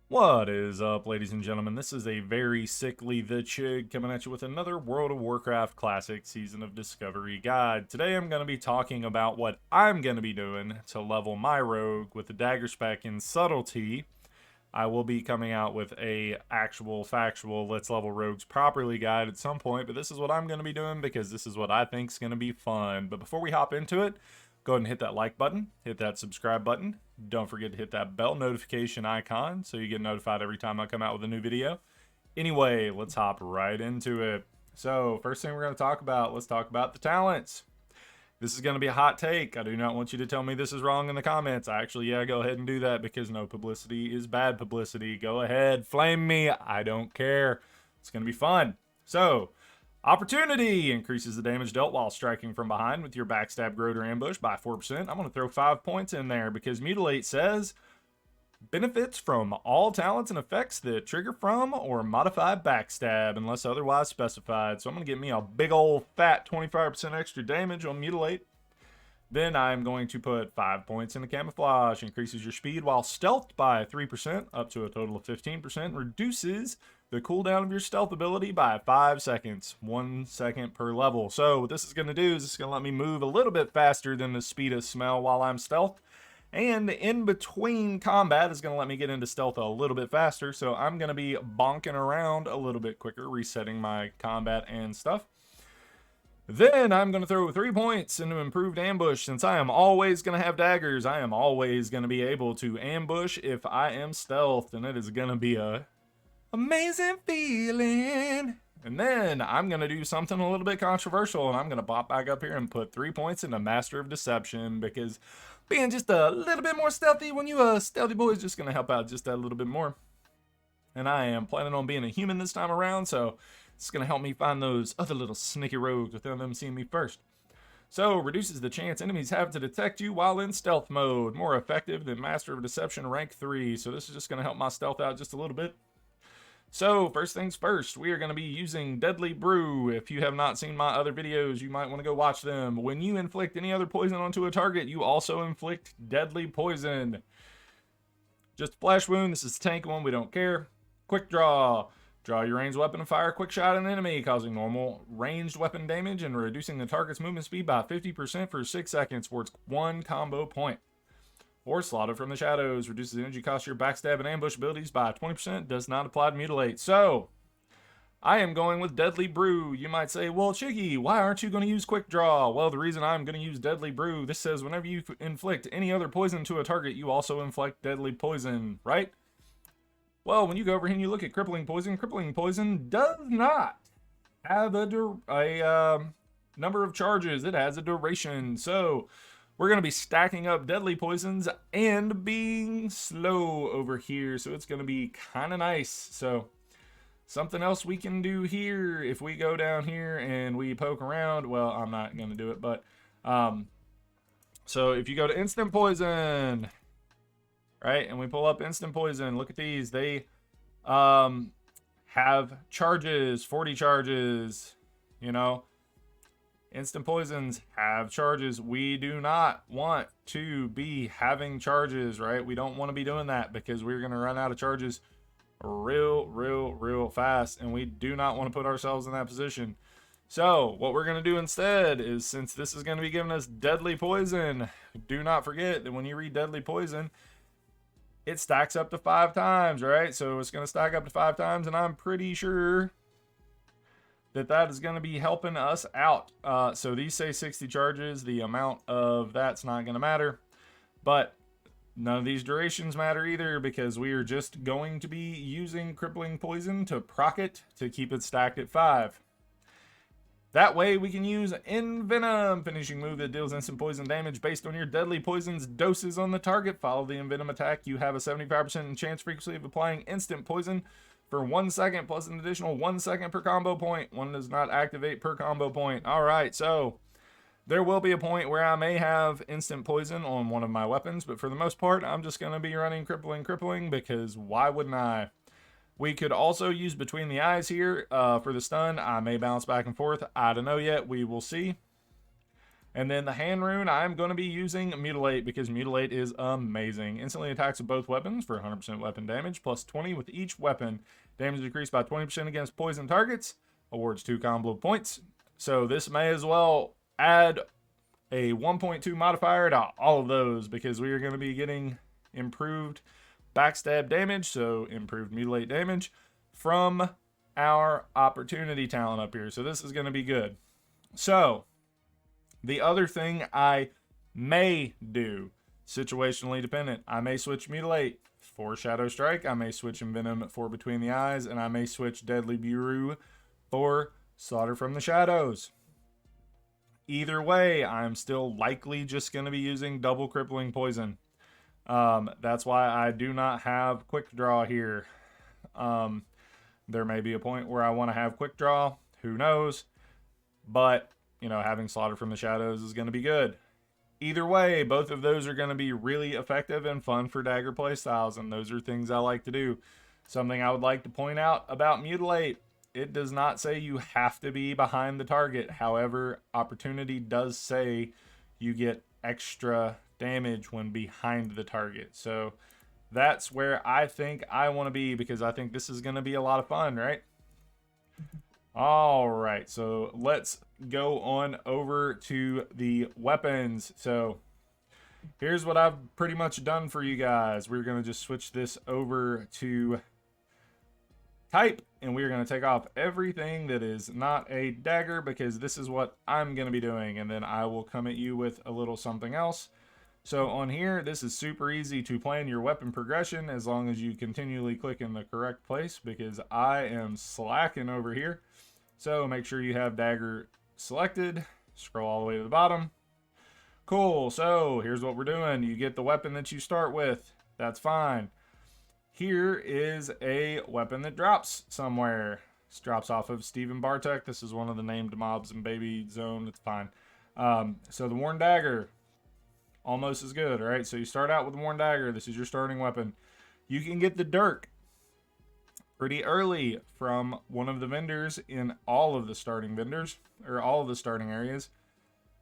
What is up, ladies and gentlemen? This is a very sickly The Chig coming at you with another World of Warcraft Classic Season of Discovery guide. Today I'm going to be talking about what I'm going to be doing to level my rogue with the dagger spec in subtlety. I will be coming out with a actual factual let's level rogues properly guide at some point, but this is what I'm going to be doing because this is what I think is going to be fun. But before we hop into it, go ahead and hit that like button, hit that subscribe button. Don't forget to hit that bell notification icon so you get notified every time I come out with a new video. Anyway, let's hop right into it. So, first thing we're going to talk about, let's talk about the talents. This is going to be a hot take. I do not want you to tell me this is wrong in the comments. Yeah, go ahead and do that because no publicity is bad publicity. Go ahead, flame me. I don't care. It's going to be fun. So, opportunity increases the damage dealt while striking from behind with your backstab, groat, or ambush by 4%. I'm going to throw 5 points in there because Mutilate says benefits from all talents and effects that trigger from or modify backstab unless otherwise specified. So I'm going to get me a big old fat 25% extra damage on Mutilate. Then I'm going to put 5 points into Camouflage. Increases your speed while stealthed by 3% up to a total of 15%. Reduces the cooldown of your stealth ability by 5 seconds. 1 second per level. So what this is going to do is it's going to let me move a little bit faster than the speed of smell while I'm stealthed. And in between combat is going to let me get into stealth a little bit faster. So I'm going to be bonking around a little bit quicker, resetting my combat and stuff. Then I'm going to throw 3 points into improved ambush. Since I am always going to have daggers, I am always going to be able to ambush if I am stealthed. And it is going to be a amazing feeling. And then I'm going to do something a little bit controversial. And I'm going to pop back up here and put 3 points into Master of Deception. Because being just a little bit more stealthy when you a stealthy boy is just going to help out just that little bit more. And I am planning on being a human this time around. So it's going to help me find those other little sneaky rogues without them seeing me first. So, reduces the chance enemies have to detect you while in stealth mode. More effective than Master of Deception rank 3. So this is just going to help my stealth out just a little bit. So, first things first, we are going to be using Deadly Brew. If you have not seen my other videos, you might want to go watch them. When you inflict any other poison onto a target, you also inflict deadly poison. Just a flash wound. This is the tank one. We don't care. Quick draw. Draw your ranged weapon and fire a quick shot at an enemy, causing normal ranged weapon damage and reducing the target's movement speed by 50% for 6 seconds for its 1 combo point. Or Slaughter from the Shadows. Reduces energy cost of your backstab and ambush abilities by 20%. Does not apply to Mutilate. So, I am going with Deadly Brew. You might say, well, Chiggy, why aren't you going to use Quick Draw? Well, the reason I'm going to use Deadly Brew, this says whenever you inflict any other poison to a target, you also inflict deadly poison, right? Well, when you go over here and you look at Crippling Poison does not have a number of charges. It has a duration. So, we're going to be stacking up deadly poisons and being slow over here. So it's going to be kind of nice. So something else we can do here, if we go down here and we poke around, well, I'm not going to do it, but so if you go to instant poison, right, and we pull up instant poison, look at these. They have charges, 40 charges, you know. Instant poisons have charges. We do not want to be having charges, right? We don't want to be doing that because we're going to run out of charges real fast, and we do not want to put ourselves in that position. So what we're going to do instead is, since this is going to be giving us deadly poison, do not forget that when you read deadly poison, it stacks up to 5 times, right? So it's going to stack up to 5 times, and I'm pretty sure that is going to be helping us out. So these say 60 charges. The amount of that's not going to matter, but none of these durations matter either because we are just going to be using Crippling Poison to proc it to keep it stacked at 5. That way we can use Envenom, finishing move that deals instant poison damage based on your deadly poison's doses on the target. Follow the Envenom attack. You have a 75% chance frequency of applying instant poison for 1 second plus an additional 1 second per combo point. One does not activate per combo point. Alright, so there will be a point where I may have instant poison on one of my weapons, but for the most part, I'm just going to be running crippling because why wouldn't I? We could also use Between the Eyes here for the stun. I may bounce back and forth. I don't know yet. We will see. And then the hand rune, I'm going to be using Mutilate because Mutilate is amazing. Instantly attacks with both weapons for 100% weapon damage, plus 20 with each weapon. Damage decreased by 20% against poison targets. Awards 2 combo points. So this may as well add a 1.2 modifier to all of those because we are going to be getting improved backstab damage, so improved mutilate damage from our opportunity talent up here. So this is going to be good. So the other thing I may do, situationally dependent, I may switch mutilate for Shadow Strike, I may switch Envenom for Between the Eyes, and I may switch Deadly Bureau for Slaughter from the Shadows. Either way, I'm still likely just going to be using double crippling poison. That's why I do not have quick draw here. There may be a point where I want to have quick draw, who knows, but you know, having Slaughter from the Shadows is going to be good. Either way, both of those are going to be really effective and fun for dagger playstyles, and those are things I like to do. Something I would like to point out about Mutilate, it does not say you have to be behind the target. However, Opportunity does say you get extra damage when behind the target. So that's where I think I want to be because I think this is going to be a lot of fun, right? All right, so let's go on over to the weapons. So here's what I've pretty much done for you guys. We're going to just switch this over to type, and we're going to take off everything that is not a dagger because this is what I'm going to be doing, and then I will come at you with a little something else. So on here, this is super easy to plan your weapon progression as long as you continually click in the correct place because I am slacking over here. So make sure you have dagger selected, scroll all the way to the bottom. Cool, so here's what we're doing. You get the weapon that you start with, that's fine. Here is a weapon that drops somewhere. This drops off of Stephen Bartek. This is one of the named mobs in Baby Zone, it's fine. So the Worn Dagger, almost as good, right? So you start out with the Worn Dagger, this is your starting weapon. You can get the Dirk pretty early from one of the vendors in all of the starting vendors, or all of the starting areas.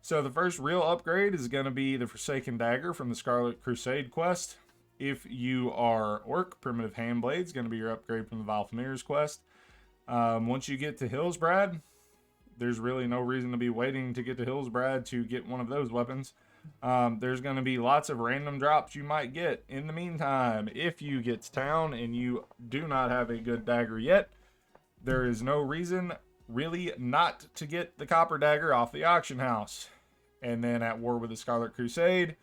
So the first real upgrade is going to be the Forsaken Dagger from the Scarlet Crusade quest. If you are Orc, Primitive Handblade is going to be your upgrade from the Valfamir's quest. Once you get to Hillsbrad, there's really no reason to be waiting to get to Hillsbrad to get one of those weapons. There's going to be lots of random drops you might get. In the meantime, if you get to town and you do not have a good dagger yet, there is no reason really not to get the Copper Dagger off the auction house. And then at War with the Scarlet Crusade,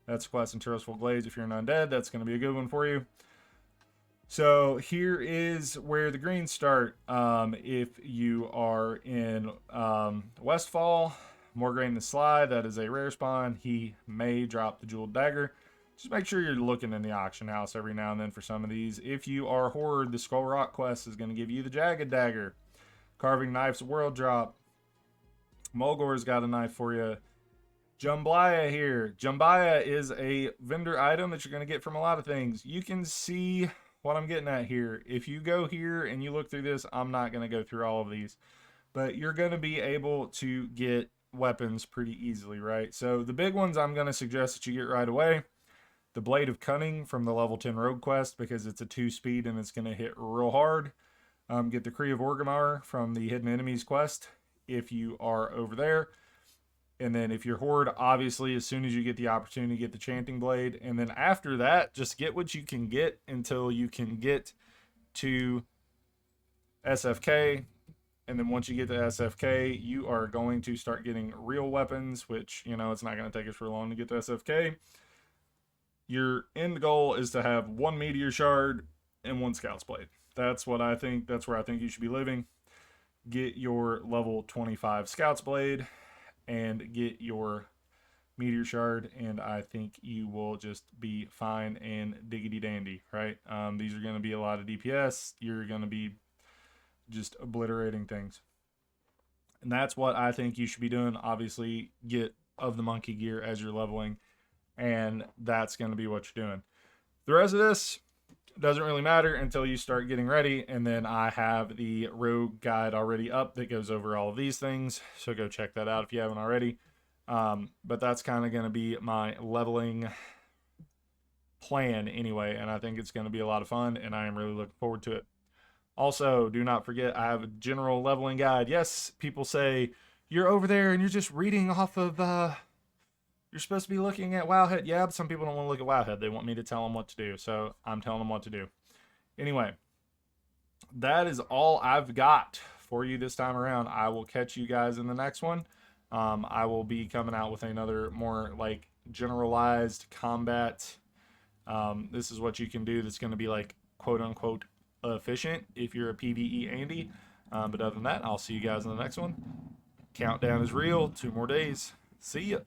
that's Quest and Terrorful Glades. If you're an undead, that's going to be a good one for you. So here is where the greens start. If you are in Westfall, Morgraine the Sly, that is a rare spawn. He may drop the Jeweled Dagger. Just make sure you're looking in the auction house every now and then for some of these. If you are Horde, the Skull Rock quest is going to give you the Jagged Dagger. Carving Knife's World Drop. Mulgor's got a knife for you. Jambalaya here. Jambalaya is a vendor item that you're going to get from a lot of things. You can see what I'm getting at here. If you go here and you look through this, I'm not going to go through all of these. But you're going to be able to get weapons pretty easily, right? So the big ones I'm going to suggest that you get right away. The Blade of Cunning from the level 10 Rogue quest because it's a 2-speed and it's going to hit real hard. Get the Kree of Orgrimmar from the Hidden Enemies quest if you are over there. And then if you're Horde, obviously, as soon as you get the opportunity, get the Chanting Blade. And then after that, just get what you can get until you can get to SFK. And then once you get to SFK, you are going to start getting real weapons, which, you know, it's not going to take us for long to get to SFK. Your end goal is to have 1 Meteor Shard and 1 Scout's Blade. That's what I think. That's where I think you should be living. Get your level 25 Scout's Blade and get your Meteor Shard, and I think you will just be fine and diggity dandy, right? These are going to be a lot of DPS. You're going to be just obliterating things. And that's what I think you should be doing. Obviously, get of the monkey gear as you're leveling, and that's going to be what you're doing. The rest of this doesn't really matter until you start getting ready, and then I have the rogue guide already up that goes over all of these things, so go check that out if you haven't already. But that's kind of going to be my leveling plan anyway, and I think it's going to be a lot of fun, and I am really looking forward to it. Also, do not forget, I have a general leveling guide. Yes, people say, you're over there and you're just reading off of, you're supposed to be looking at Wowhead. Yeah, but some people don't want to look at Wowhead. They want me to tell them what to do, so I'm telling them what to do. Anyway, that is all I've got for you this time around. I will catch you guys in the next one. I will be coming out with another more like generalized combat. This is what you can do that's going to be like quote unquote efficient if you're a PvE Andy. But other than that, I'll see you guys in the next one. Countdown is real. 2 more days. See ya.